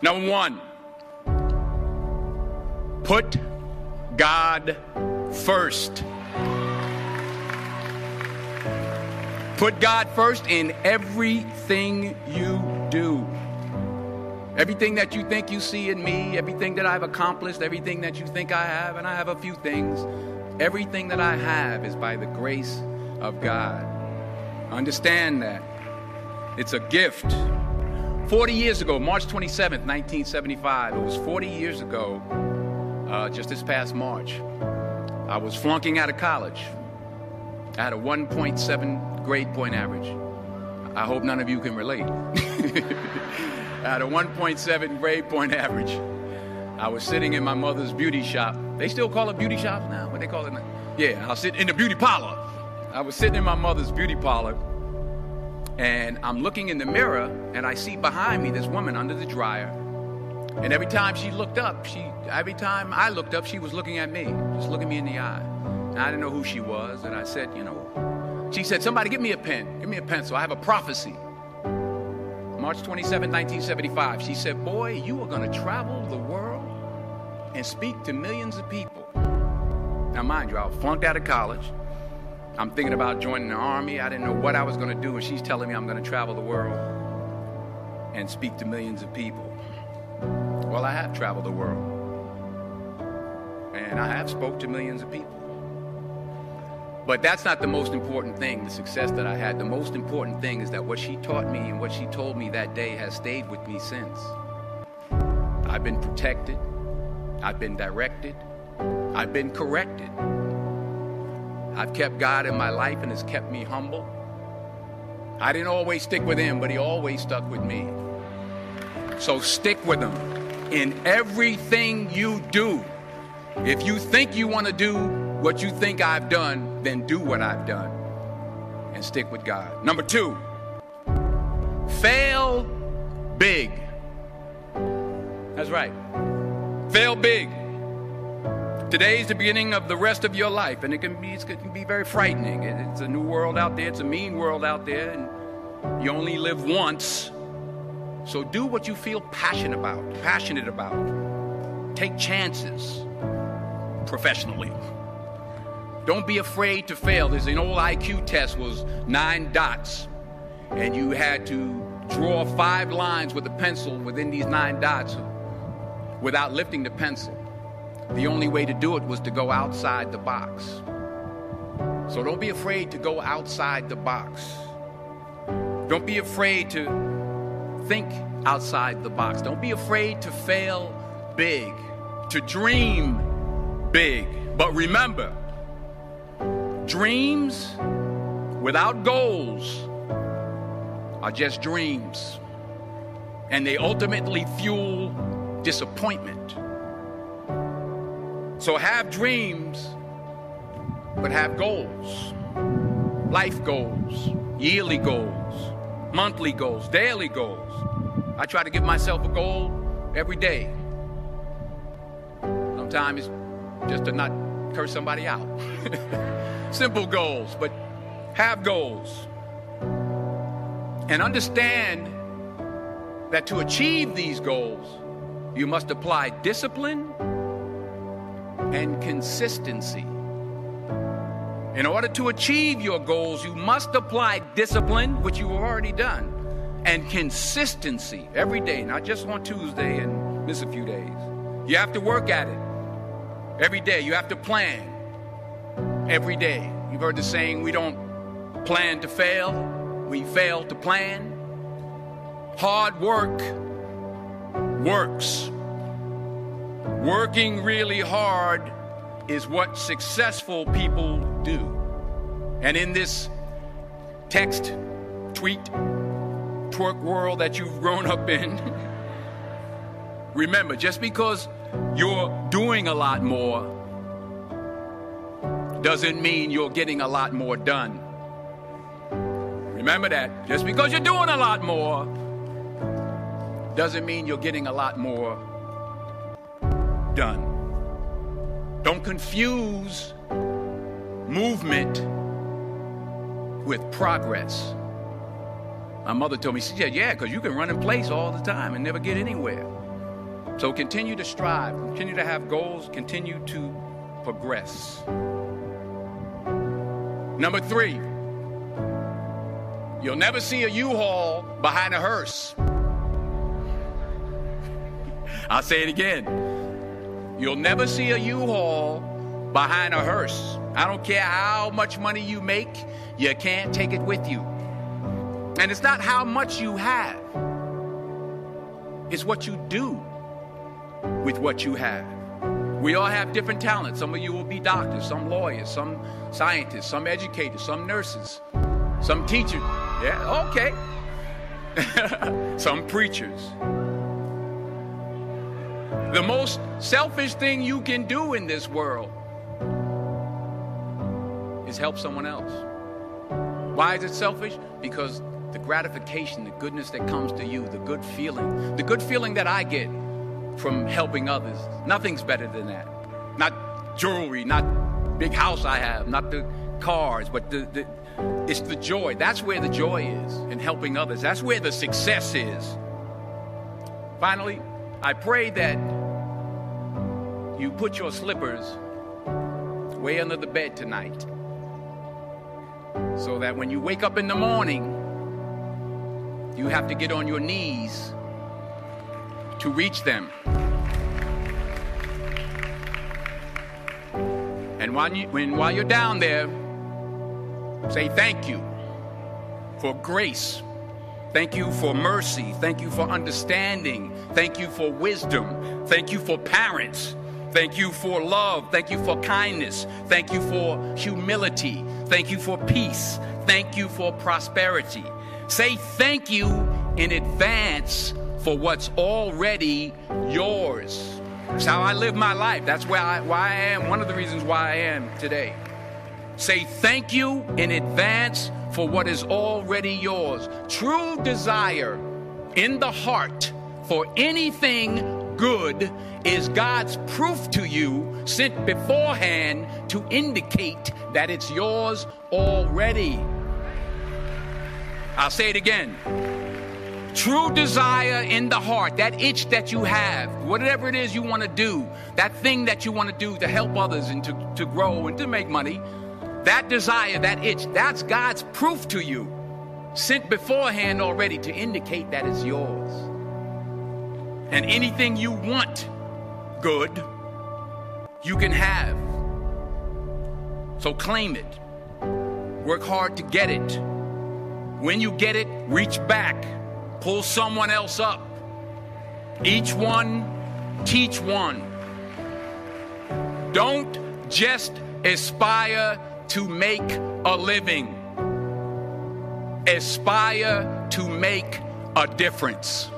Number one, put God first. Put God first in everything you do. Everything that you think you see in me, everything that I've accomplished, everything that you think I have, and I have a few things, everything that I have is by the grace of God. Understand that. It's a gift. 40 years ago, March 27th, 1975, it was 40 years ago, just this past March, I was flunking out of college. I had a 1.7 grade point average. I hope none of you can relate. I had a 1.7 grade point average. I was sitting in my mother's beauty shop. They still call it beauty shops now? What they call it now? Yeah, I was sitting in the beauty parlor. I was sitting in my mother's beauty parlor, and I'm looking in the mirror, and I see behind me this woman under the dryer. And every time she looked up, every time I looked up, she was looking at me, just looking me in the eye. And I didn't know who she was, and I said, she said, somebody give me a pen, give me a pencil. I have a prophecy. March 27, 1975, she said, boy, you are going to travel the world and speak to millions of people. Now, mind you, I was flunked out of college. I'm thinking about joining the army. I didn't know what I was going to do, and she's telling me I'm going to travel the world and speak to millions of people. Well, I have traveled the world, and I have spoke to millions of people. But that's not the most important thing, the success that I had. The most important thing is that what she taught me and what she told me that day has stayed with me since. I've been protected. I've been directed. I've been corrected. I've kept God in my life, and it's kept me humble. I didn't always stick with him, but he always stuck with me. So stick with him in everything you do. If you think you want to do what you think I've done, then do what I've done and stick with God. Number two, fail big. That's right. Fail big. Today's the beginning of the rest of your life, and it can be very frightening. It's a new world out there. It's a mean world out there, and you only live once. So do what you feel passionate about. Take chances professionally. Don't be afraid to fail. There's an old IQ test, was 9 dots, and you had to draw 5 lines with a pencil within these 9 dots without lifting the pencil. The only way to do it was to go outside the box. So don't be afraid to go outside the box. Don't be afraid to think outside the box. Don't be afraid to fail big, to dream big. But remember, dreams without goals are just dreams, and they ultimately fuel disappointment. So have dreams, but have goals. Life goals, yearly goals, monthly goals, daily goals. I try to give myself a goal every day. Sometimes it's just to not curse somebody out. Simple goals, but have goals. And understand that to achieve these goals, you must apply discipline and consistency. In order to achieve your goals, you must apply discipline, which you have already done, and consistency every day, not just on Tuesday and miss a few days. You have to work at it every day. You have to plan every day. You've heard the saying, we don't plan to fail, we fail to plan. Hard work works. Working really hard is what successful people do. And in this text, tweet, twerk world that you've grown up in, remember, just because you're doing a lot more doesn't mean you're getting a lot more done. Remember that. Just because you're doing a lot more doesn't mean you're getting a lot more done. Don't confuse movement with progress. My mother told me, she said, yeah, because you can run in place all the time and never get anywhere. So continue to strive, continue to have goals, continue to progress. Number 3, you'll never see a U-Haul behind a hearse. I'll say it again. You'll never see a U-Haul behind a hearse. I don't care how much money you make, you can't take it with you. And it's not how much you have. It's what you do with what you have. We all have different talents. Some of you will be doctors, some lawyers, some scientists, some educators, some nurses, some teachers. Yeah, okay. Some preachers. The most selfish thing you can do in this world is help someone else. Why is it selfish? Because the gratification, the goodness that comes to you, the good feeling that I get from helping others, nothing's better than that. Not jewelry, not big house I have, not the cars, but it's the joy. That's where the joy is, in helping others. That's where the success is. Finally, I pray that you put your slippers way under the bed tonight, so that when you wake up in the morning, you have to get on your knees to reach them. And while you're down there, say thank you for grace. Thank you for mercy. Thank you for understanding. Thank you for wisdom. Thank you for parents. Thank you for love. Thank you for kindness. Thank you for humility. Thank you for peace. Thank you for prosperity. Say thank you in advance for what's already yours. That's how I live my life. That's why I am. One of the reasons why I am today. Say thank you in advance for what is already yours. True desire in the heart for anything good is God's proof to you, sent beforehand to indicate that it's yours already. I'll say it again. True desire in the heart, that itch that you have, whatever it is you want to do, that thing that you want to do to help others and to grow and to make money, that desire, that itch, that's God's proof to you, sent beforehand already to indicate that it's yours. And anything you want good, you can have. So claim it. Work hard to get it. When you get it, reach back. Pull someone else up. Each one, teach one. Don't just aspire to make a living. Aspire to make a difference.